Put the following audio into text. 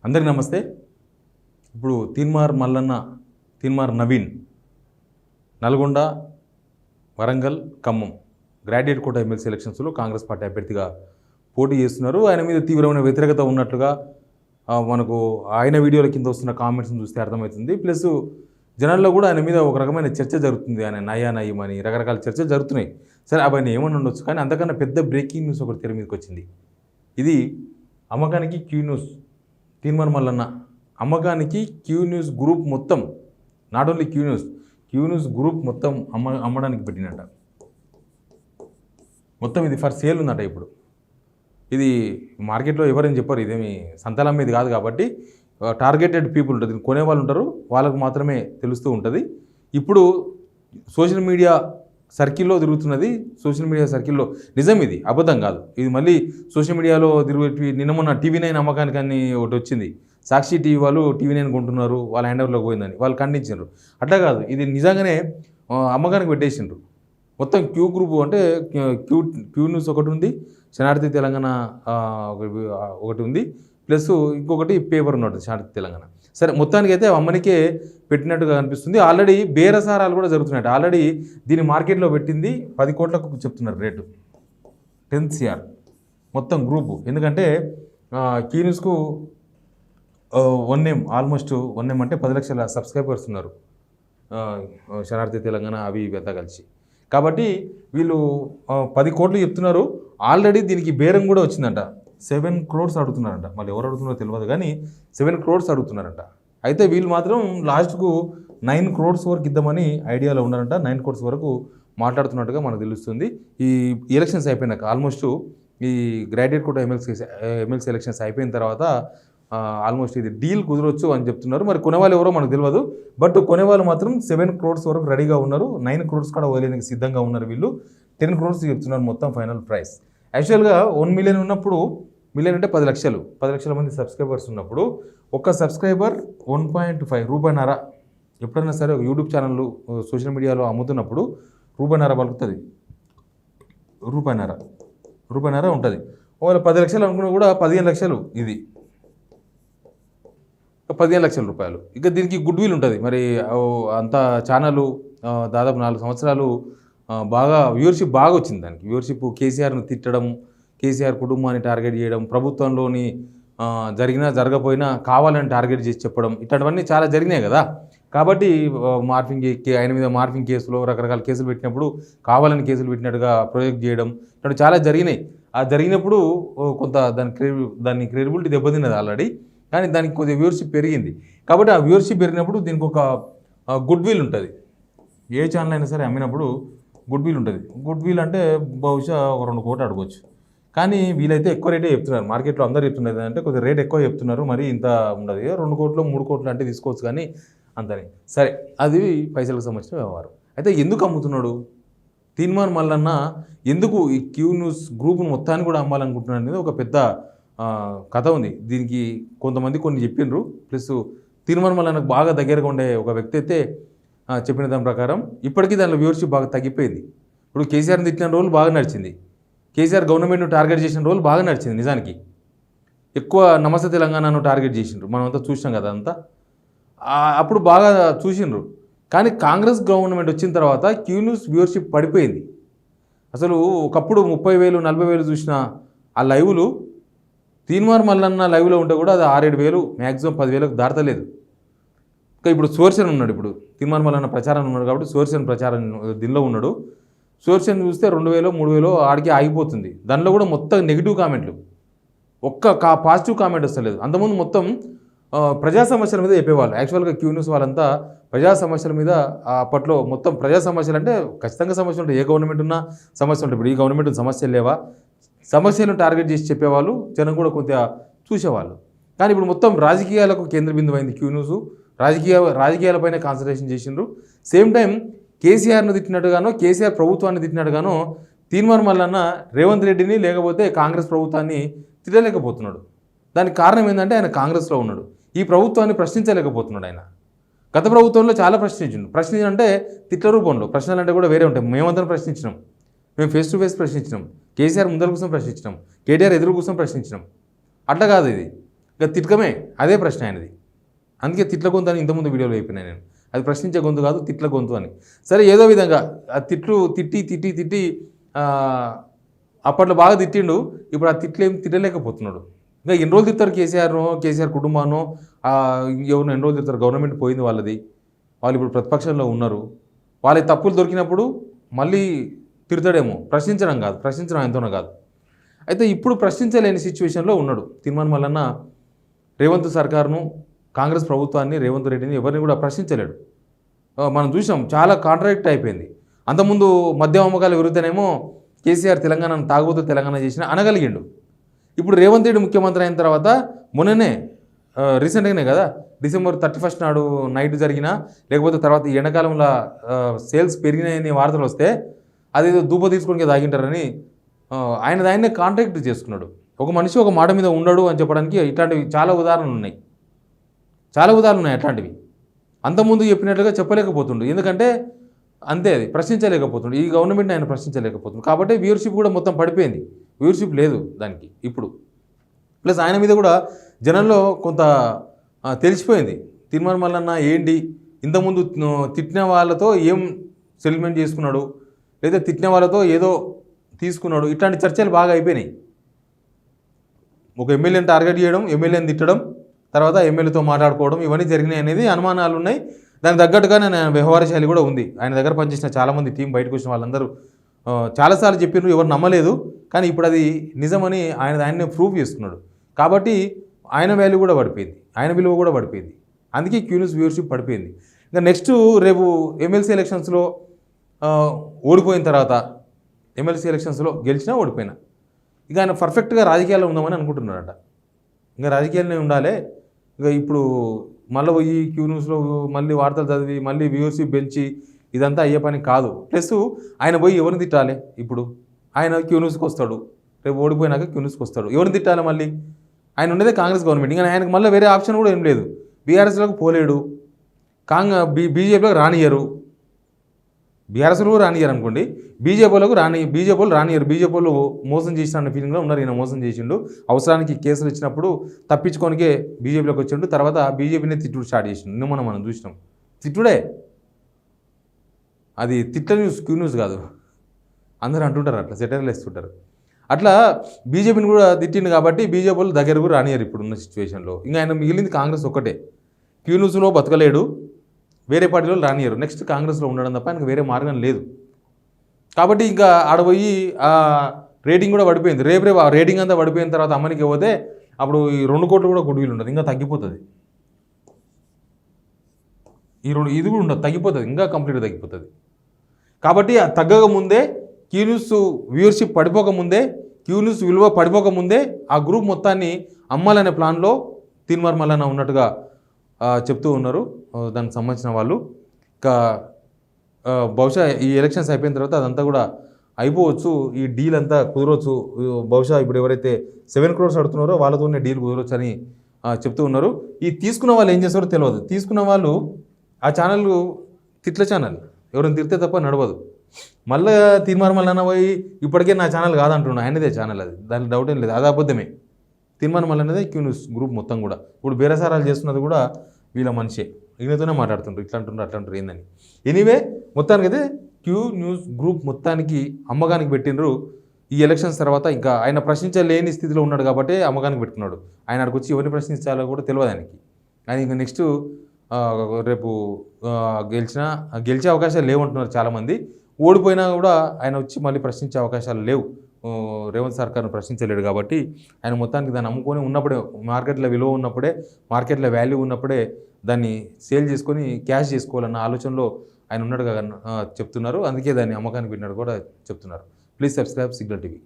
అందరికీ నమస్తే. ఇప్పుడు Teenmar Mallanna, Teenmar Naveen Nalgonda, Warangal, Khammam graduate quota MLC ఎలక్షన్స్లో కాంగ్రెస్ పార్టీ అభ్యర్థిగా పోటీ చేస్తున్నారు. ఆయన మీద తీవ్రమైన వ్యతిరేకత ఉన్నట్లుగా మనకు ఆయన వీడియోల కింద వస్తున్న కామెంట్స్ని చూస్తే అర్థమవుతుంది. ప్లస్ జనాల్లో కూడా ఆయన మీద ఒక రకమైన చర్చ జరుగుతుంది. ఆయన నయ్యమని రకరకాల చర్చలు జరుగుతున్నాయి. సరే అవన్నీ ఏమని ఉండొచ్చు, కానీ అంతకన్నా పెద్ద బ్రేకింగ్ న్యూస్ ఒకటి తెర మీదకి వచ్చింది. ఇది అమ్మకానికి క్యూ న్యూస్. తీన్మార్ మల్లన్న అమ్మకానికి క్యూ న్యూస్ గ్రూప్ మొత్తం, not only Q news group మొత్తం అమ్మడానికి పెట్టినట్ట. మొత్తం ఇది ఫర్ సేల్ ఉందట. ఇప్పుడు ఇది మార్కెట్లో ఎవరైనా చెప్పారు, ఇదేమి సంతలం మీద కాదు కాబట్టి టార్గెటెడ్ పీపుల్ ఉంటుంది, కొనేవాళ్ళు ఉంటారు, వాళ్ళకు మాత్రమే తెలుస్తూ ఉంటుంది. ఇప్పుడు సోషల్ మీడియా సర్కిల్లో తిరుగుతున్నది. సోషల్ మీడియా సర్కిల్లో నిజం, ఇది అబద్ధం కాదు. ఇది మళ్ళీ సోషల్ మీడియాలో తిరిగి నిన్న మొన్న TV9 అమ్మకానికి అని ఒకటి వచ్చింది. సాక్షి టీవీ వాళ్ళు TV9 కొంటున్నారు, వాళ్ళ హ్యాండ్ ఓవర్లోకి పోయిందని వాళ్ళు ఖండించారు. అట్లా కాదు, ఇది నిజంగానే అమ్మకానికి పెట్టేసిండ్రు. మొత్తం క్యూ గ్రూప్ అంటే క్యూ న్యూస్ ఒకటి ఉంది, శనార్థి తెలంగాణ ఒకటి ఉంది, ప్లస్ ఇంకొకటి పేపర్ ఉన్నట్టు శనార్థి తెలంగాణ. సరే, మొత్తానికి అయితే అమ్మనికే పెట్టినట్టుగా కనిపిస్తుంది. ఆల్రెడీ బేరసారాలు కూడా జరుగుతున్నాయి. ఆల్రెడీ దీన్ని మార్కెట్లో పెట్టింది 10 కోట్లకు చెప్తున్నారు రేటు, 10 CR మొత్తం గ్రూపు. ఎందుకంటే క్యూ న్యూస్కు ఆల్మోస్ట్ 1 అంటే 10 లక్షల సబ్స్క్రైబర్స్ ఉన్నారు, శనార్థి తెలంగాణ అవి అంతా కలిసి. కాబట్టి వీళ్ళు 10 కోట్లు చెప్తున్నారు. ఆల్రెడీ దీనికి బేరం కూడా వచ్చిందంట. 7 crores అడుగుతున్నారంట. మళ్ళీ ఎవరు అడుగుతున్నారో తెలియదు, కానీ 7 crores అడుగుతున్నారంట. అయితే వీళ్ళు మాత్రం లాస్ట్కు 9 crores వరకు ఇద్దామని ఐడియాలో ఉన్నారంట. 9 crores వరకు మాట్లాడుతున్నట్టుగా మనకు తెలుస్తుంది. ఈ ఎలక్షన్స్ అయిపోయినాక, ఆల్మోస్ట్ ఈ గ్రాడ్యుయేట్ కోటా ఎమ్మెల్సీ ఎలక్షన్స్ అయిపోయిన తర్వాత ఆల్మోస్ట్ ఇది డీల్ కుదరొచ్చు అని చెప్తున్నారు. మరి కొనేవాళ్ళు ఎవరో మనకు తెలియదు, బట్ కొనేవాళ్ళు మాత్రం 7 crores వరకు రెడీగా ఉన్నారు. 9 crores కూడా వదిలేనికి సిద్ధంగా ఉన్నారు. వీళ్ళు 10 crores చెప్తున్నారు మొత్తం ఫైనల్ ప్రైస్. యాక్చువల్గా 1 million ఉన్నప్పుడు, మిలియన్ అంటే 10 లక్షలు, 10 లక్షల మంది సబ్స్క్రైబర్స్ ఉన్నప్పుడు ఒక్క సబ్స్క్రైబర్ 1.5 రూపాయన్నర. ఎప్పుడైనా సరే ఒక యూట్యూబ్ ఛానల్ సోషల్ మీడియాలో అమ్ముతున్నప్పుడు రూపాయన్నర పలుకుతుంది, రూపాయన్నర ఉంటుంది. ఒకవేళ 10 లక్షలు అనుకున్నా కూడా 15 లక్షలు, ఇది 15 లక్షల రూపాయలు. ఇక దీనికి గుడ్ విల్ ఉంటుంది. మరి అంత ఛానల్ దాదాపు 4 సంవత్సరాలు బాగా వ్యూవర్షిప్ బాగా వచ్చింది. దానికి వ్యూవర్షిప్ కేసీఆర్ను తిట్టడం, కేసీఆర్ కుటుంబాన్ని టార్గెట్ చేయడం, ప్రభుత్వంలోని జరగపోయినా కావాలని టార్గెట్ చేసి చెప్పడం, ఇట్లాంటివన్నీ చాలా జరిగినాయి కదా. కాబట్టి ఆయన మీద మార్ఫింగ్ కేసులో రకరకాల కేసులు పెట్టినప్పుడు కావాలని కేసులు పెట్టినట్టుగా ప్రొజెక్ట్ చేయడం, ఇట్లాంటి చాలా జరిగినాయి. ఆ జరిగినప్పుడు కొంత దాని క్రెడిబిలిటీ దెబ్బతిన్నది ఆల్రెడీ, కానీ దానికి కొద్దిగా వ్యూవర్షిప్ పెరిగింది. కాబట్టి ఆ వ్యూవర్షిప్ పెరిగినప్పుడు దీనికి ఒక గుడ్ విల్ ఉంటుంది. ఏ ఛానల్ అయినా సరే అమ్మినప్పుడు గుడ్ విల్ ఉంటుంది. గుడ్ విల్ అంటే బహుశా ఒక 2 కోట్లు అడగవచ్చు. కానీ వీలైతే ఎక్కువ రేటే చెప్తున్నారు. మార్కెట్లో అందరూ చెప్తున్నది అంటే కొద్దిగా రేట్ ఎక్కువ చెప్తున్నారు, మరి ఇంత ఉండదు. 2 కోట్లు 3 కోట్లు అంటే తీసుకోవచ్చు, కానీ అంతనే. సరే, అది పైసలకు సంబంధించిన వ్యవహారం. అయితే ఎందుకు అమ్ముతున్నాడు తీన్మార్ మల్లన్న, ఎందుకు ఈ క్యూ న్యూస్ గ్రూప్ను మొత్తాన్ని కూడా అమ్మాలనుకుంటున్నాడు అనేది ఒక పెద్ద కథ ఉంది. దీనికి కొంతమంది కొన్ని చెప్పిండ్రు. ప్లస్ తీన్మార్ మల్లన్నకు బాగా దగ్గరగా ఉండే ఒక వ్యక్తి అయితే చెప్పిన దాని ప్రకారం ఇప్పటికీ దానిలో వ్యూవర్షిప్ బాగా తగ్గిపోయింది. ఇప్పుడు కేసీఆర్ని తిట్టిన రోజులు బాగా నడిచింది, కేసీఆర్ గవర్నమెంట్ను టార్గెట్ చేసిన రోజులు బాగా నడిచింది. నిజానికి ఎక్కువ నమస్తే తెలంగాణను టార్గెట్ చేసిండ్రు, మనమంతా చూసినాం కదా. అంతా అప్పుడు బాగా చూసిండ్రు. కానీ కాంగ్రెస్ గవర్నమెంట్ వచ్చిన తర్వాత క్యూ న్యూస్ వ్యూవర్షిప్ పడిపోయింది. అసలు ఒకప్పుడు 30,000 40,000 చూసిన ఆ లైవ్లు తీన్మార్ మల్లన్న లైవ్లో ఉంటే కూడా అది 6-7 మ్యాక్సిమం 10,000కు దాటలేదు. ఇంకా ఇప్పుడు సోర్సన్ ఉన్నాడు, ఇప్పుడు తీన్మార్ మల్లన్న ప్రచారం ఉన్నాడు కాబట్టి సోర్సన్ ప్రచారం దీనిలో ఉన్నాడు. సోర్సన్ చూస్తే 2,000 3,000 ఆడికి ఆగిపోతుంది. దానిలో కూడా మొత్తం నెగిటివ్ కామెంట్లు, ఒక్క పాజిటివ్ కామెంట్ వస్తలేదు. అంతకుముందు మొత్తం ప్రజా సమస్యల మీద చెప్పేవాళ్ళు. యాక్చువల్గా క్యూ న్యూస్ వాళ్ళంతా ప్రజా సమస్యల మీద అప్పట్లో మొత్తం ప్రజా సమస్యలు అంటే ఖచ్చితంగా సమస్యలు ఉంటాయి. ఏ గవర్నమెంట్ ఉన్నా సమస్యలు ఉంటాయి. ఇప్పుడు ఈ గవర్నమెంట్ సమస్యలు లేవా, సమస్యలను టార్గెట్ చేసి చెప్పేవాళ్ళు, జనం కూడా కొద్దిగా చూసేవాళ్ళు. కానీ ఇప్పుడు మొత్తం రాజకీయాలకు కేంద్ర బిందువు అయింది క్యూ న్యూస్. రాజకీయాలపైన కాన్సన్ట్రేషన్ చేసిండ్రు. సేమ్ టైం కేసీఆర్ను తిట్టినట్టుగానో, కేసీఆర్ ప్రభుత్వాన్ని తిట్టినట్టుగానో తీన్మార్ మల్లన్న రేవంత్ రెడ్డిని లేకపోతే కాంగ్రెస్ ప్రభుత్వాన్ని తిట్టలేకపోతున్నాడు. దానికి కారణం ఏంటంటే ఆయన కాంగ్రెస్లో ఉన్నాడు, ఈ ప్రభుత్వాన్ని ప్రశ్నించలేకపోతున్నాడు. ఆయన గత ప్రభుత్వంలో చాలా ప్రశ్నించాలంటే తిట్ల రూపంలో, ప్రశ్నలు అంటే కూడా వేరే ఉంటాయి. మేమందరం ప్రశ్నించినాం, మేము ఫేస్ టు ఫేస్ ప్రశ్నించినాం, కేసీఆర్ ముందర కోసం ప్రశ్నించినాం, కేటీఆర్ ఎదురు కోసం ప్రశ్నించినాం. అట్లా కాదు ఇది. ఇక తిట్కమే అదే ప్రశ్న ఆయనది. అందుకే తిట్ల గొంతు అని ఇంతకుముందు వీడియోలో చెప్పినా నేను. అది ప్రశ్నించే గొంతు కాదు, తిట్ల గొంతు అని. సరే ఏదో విధంగా ఆ తిట్లు తిట్టి అప్పట్లో బాగా తిట్టిండు. ఇప్పుడు ఆ తిట్లు ఏం తిట్టలేకపోతున్నాడు. ఇంకా ఎన్ని రోజులు తిడతారు కేసీఆర్ కుటుంబాన్నో, ఎవరినో ఎన్ని రోజులు తిడతారు? గవర్నమెంట్ పోయింది వాళ్ళది, వాళ్ళు ఇప్పుడు ప్రతిపక్షంలో ఉన్నారు. వాళ్ళ తప్పులు దొరికినప్పుడు మళ్ళీ తిడతాడేమో. ప్రశ్నించడం ఎంతోనో కాదు. అయితే ఇప్పుడు ప్రశ్నించలేని సిచ్యువేషన్లో ఉన్నాడు తీర్మాన్ మల్లన్న. రేవంత్ సర్కార్ను, కాంగ్రెస్ ప్రభుత్వాన్ని, రేవంత్ రెడ్డిని ఎవరిని కూడా ప్రశ్నించలేడు. మనం చూసాం, చాలా కాంట్రాక్ట్ అయిపోయింది. అంతకుముందు మద్యం అమ్మకాల విరుద్ధనేమో కేసీఆర్ తెలంగాణను తాగుబోతు తెలంగాణ చేసిన అనగలిగిండు. ఇప్పుడు రేవంత్ రెడ్డి ముఖ్యమంత్రి అయిన తర్వాత మొన్ననే రీసెంట్గానే కదా, December 31 నాడు నైట్ జరిగిన, లేకపోతే తర్వాత ఈ ఎండాకాలంలో సేల్స్ పెరిగినాయని వార్తలు వస్తే అదేదో దూప తీసుకొని తాగింటారని ఆయననే కాంట్రాక్ట్ చేసుకున్నాడు. ఒక మనిషి ఒక మాట మీద ఉండడు అని చెప్పడానికి ఇట్లాంటివి చాలా ఉదాహరణలు ఉన్నాయి. అట్లాంటివి. అంతకుముందు చెప్పినట్లుగా చెప్పలేకపోతుండు. ఎందుకంటే అంతే, అది ప్రశ్నించలేకపోతుండు. ఈ గవర్నమెంట్ని ఆయన ప్రశ్నించలేకపోతుంది. కాబట్టి వ్యూవర్షిప్ కూడా మొత్తం పడిపోయింది. వ్యూవర్షిప్ లేదు దానికి ఇప్పుడు. ప్లస్ ఆయన మీద కూడా జనంలో కొంత తెలిసిపోయింది. తీర్మాన్ మల్లన్న ఏంటి, ఇంతకుముందు తిట్టిన వాళ్ళతో ఏం సెటిల్మెంట్ చేసుకున్నాడు, లేదా తిట్టిన వాళ్ళతో ఏదో తీసుకున్నాడు, ఇట్లాంటి చర్చలు బాగా అయిపోయినాయి. ఒక ఎమ్మెల్యేని టార్గెట్ చేయడం, ఎమ్మెల్యేని తిట్టడం, తర్వాత ఎమ్మెల్యేతో మాట్లాడుకోవడం, ఇవన్నీ జరిగినాయి అనేది అనుమానాలు ఉన్నాయి. దానికి తగ్గట్టుగానే ఆయన వ్యవహార శైలి కూడా ఉంది. ఆయన దగ్గర పనిచేసిన చాలామంది టీం బయటకు వచ్చిన వాళ్ళందరూ చాలాసార్లు చెప్పినారు, ఎవరు నమ్మలేదు. కానీ ఇప్పుడు అది నిజమని ఆయన్నే ప్రూవ్ చేసుకున్నాడు. కాబట్టి ఆయన వాల్యూ కూడా పడిపోయింది, ఆయన విలువ కూడా పడిపోయింది. అందుకే క్యూన్యూస్ వ్యూవర్షిప్ పడిపోయింది. ఇంకా నెక్స్ట్ రేపు ఎమ్మెల్సీ ఎలక్షన్స్లో ఓడిపోయిన తర్వాత, ఎమ్మెల్సీ ఎలక్షన్స్లో గెలిచినా ఓడిపోయినా ఇక ఆయన పర్ఫెక్ట్గా రాజకీయాల్లో ఉందామని అనుకుంటున్నాడట. ఇంకా రాజకీయాలనే ఉండాలి. ఇక ఇప్పుడు మళ్ళీ ఈ క్యూన్యూస్లో మళ్ళీ వార్తలు చదివి మళ్ళీ వ్యూవర్షిప్ పెంచి ఇదంతా అయ్యే పని కాదు. ప్లస్ ఆయన పోయి ఎవరిని తిట్టాలి? ఇప్పుడు ఆయన క్యూన్యూస్కి వస్తాడు, రేపు ఓడిపోయినాక క్యూన్యూస్కి వస్తాడు. ఎవరిని తిట్టాలి? మళ్ళీ ఆయన ఉండేదే కాంగ్రెస్ గవర్నమెంట్. ఇంకా ఆయనకు మళ్ళీ వేరే ఆప్షన్ కూడా ఏం లేదు. బీఆర్ఎస్లోకి పోలేడు, బీజేపీలోకి రానియరు. బీఆర్ఎస్లో రానియరు అనుకోండి, బీజేపీ రానియరు. బీజేపీ వాళ్ళు మోసం చేసిన ఫీలింగ్లో ఉన్నారు. ఈయన మోసం చేసిండు, అవసరానికి కేసులు ఇచ్చినప్పుడు తప్పించుకోనికే బీజేపీలోకి వచ్చిండు. తర్వాత బీజేపీనే తిట్టుడు స్టార్ట్ చేసిండు. నిన్న మనం చూసినాం, తిట్టుడే. అది తిట్ల న్యూస్, క్యూ న్యూస్ కాదు. అందరూ అంటుంటారు, అట్లా సెటైర్లు వేస్తుంటారు. అట్లా బీజేపీని కూడా తిట్టిండు. కాబట్టి బీజేపీ వాళ్ళు దగ్గర కూడా రానియరు ఇప్పుడున్న సిచ్యువేషన్లో. ఇంకా ఆయన మిగిలింది కాంగ్రెస్ ఒక్కటే. క్యూ న్యూస్లో బతకలేడు, వేరే పార్టీలో రానియరు. నెక్స్ట్ కాంగ్రెస్లో ఉండడం తప్ప ఆయనకు వేరే మార్గం లేదు. కాబట్టి ఇంకా ఆడపోయి ఆ రేటింగ్ కూడా పడిపోయింది. రేపు ఆ రేటింగ్ అంతా పడిపోయిన తర్వాత అమ్మనికి పోతే అప్పుడు ఈ 2 కోట్లు కూడా గుడ్ విల్ ఉండదు, ఇంకా తగ్గిపోతుంది. ఇది కూడా ఉండదు, తగ్గిపోతుంది, ఇంకా కంప్లీట్గా తగ్గిపోతుంది. కాబట్టి ఆ తగ్గక ముందే, క్యూ న్యూస్ వ్యూవర్షిప్ పడిపోకముందే, క్యూ న్యూస్ విలువ పడిపోకముందే ఆ గ్రూప్ మొత్తాన్ని అమ్మాలనే ప్లాన్లో తీర్మాన్ మల్లన్న ఉన్నట్టుగా చెప్తూ ఉన్నారు దానికి సంబంధించిన వాళ్ళు. ఇంకా బహుశా ఈ ఎలక్షన్స్ అయిపోయిన తర్వాత అదంతా కూడా అయిపోవచ్చు, ఈ డీల్ అంతా కుదరవచ్చు. బహుశా ఇప్పుడు ఎవరైతే 7 crores అడుగుతున్నారో వాళ్ళతోనే డీల్ కుదరవచ్చు అని చెప్తూ ఉన్నారు. ఈ తీసుకున్న వాళ్ళు ఏం చేస్తారో తెలియదు. తీసుకున్న వాళ్ళు ఆ ఛానల్ తిట్ల ఛానల్, ఎవరైనా తిడితే తప్ప నడవదు. మళ్ళీ తీర్మాన్ మల్లన్న పోయి ఇప్పటికే నా ఛానల్ కాదంటున్నా, ఆయనదే ఛానల్, అది దానికి డౌట్ ఏం లేదు, అది అబద్ధమే. తీర్మాన్ మల్లన్నదే క్యూ న్యూస్ గ్రూప్ మొత్తం కూడా. ఇప్పుడు బేరసారాలు చేస్తున్నది కూడా వీళ్ళ మనిషే, ఈయనతోనే మాట్లాడుతుంటారు, ఇట్లా అంటుంటారు ఏందని. ఎనీవే, మొత్తానికి అయితే క్యూ న్యూస్ గ్రూప్ మొత్తానికి అమ్మకానికి పెట్టినరు. ఈ ఎలక్షన్స్ తర్వాత ఇంకా ఆయన ప్రశ్నించలేని స్థితిలో ఉన్నాడు కాబట్టి అమ్మకానికి పెట్టుకున్నాడు. ఆయన అక్కడికి వచ్చి ఎవరిని ప్రశ్నించాలో కూడా తెలియదు ఆయనకి. ఆయన ఇంకా నెక్స్ట్ రేపు గెలిచే అవకాశాలు లేవంటున్నారు చాలామంది. ఓడిపోయినా కూడా ఆయన వచ్చి మళ్ళీ ప్రశ్నించే అవకాశాలు లేవు. రేవంత్ సర్కార్ను ప్రశ్నించలేడు కాబట్టి ఆయన మొత్తానికి దాన్ని అమ్ముకొని ఉన్నప్పుడే, మార్కెట్లో విలువ ఉన్నప్పుడే, మార్కెట్లో వాల్యూ ఉన్నప్పుడే దాన్ని సేల్ చేసుకొని క్యాష్ చేసుకోవాలన్న ఆలోచనలో ఆయన ఉన్నట్టుగా చెప్తున్నారు. అందుకే దాన్ని అమ్మకానికి పెట్టినట్టు కూడా చెప్తున్నారు. Please subscribe signal TV.